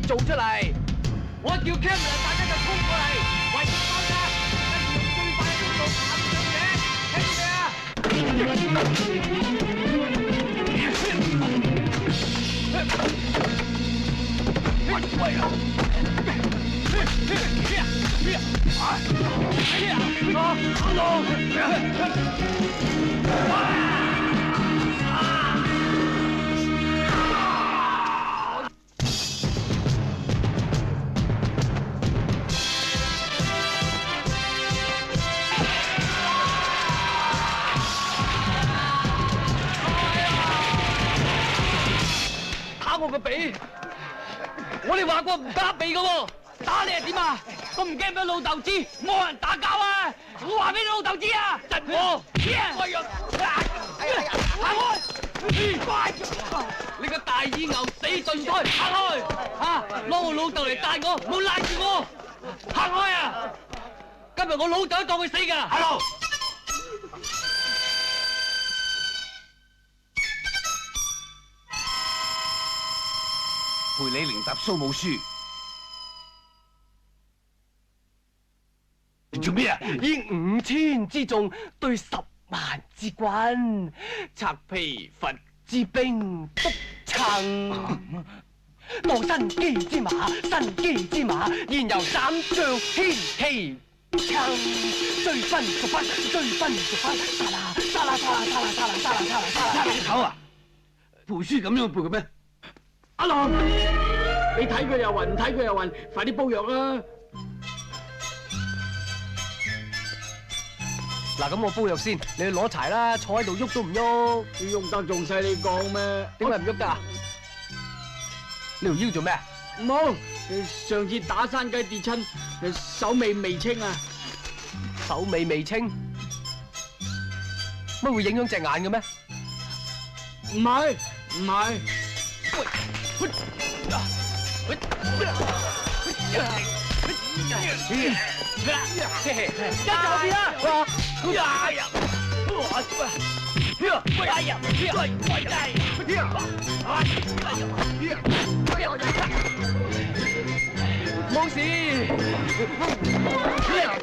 你做出嚟。我叫 Cameron， 大家就衝過嚟，圍住包紮，跟住用最快嘅速度爬上嘢，聽住未啊？打我個鼻！我哋話過唔打鼻噶喎，打你係點啊？我唔驚俾老豆知，冇人打交啊！我話俾你老豆知啊！窒我！行開！你個大耳牛死盡胎，行開！攞我老豆嚟帶我，冇賴住我！行開啊！今日我老豆都當佢死㗎！行路！陪你練習蘇武書。做咩啊？以5000之眾對10萬之軍，拆皮佛之兵督撐。當新機之馬，新機之馬，現由斬將牽旗撐。追分逐分，追分逐分，沙啦沙啦沙啦沙啦沙啦沙啦沙啦沙啦。你頭啊？背書咁樣背嘅咩？阿郎，你睇佢又暈，唔睇佢又暈，快啲煲藥啦！嗱，咁我煲藥先，你去攞柴啦，坐喺度喐都唔喐。喐得仲使你講咩？點解唔喐得啊？你條腰做咩？冇，上次打山雞跌親，手尾未清啊！手尾未清？乜會影響隻眼嘅咩？唔係，唔係。冇事。Yeah!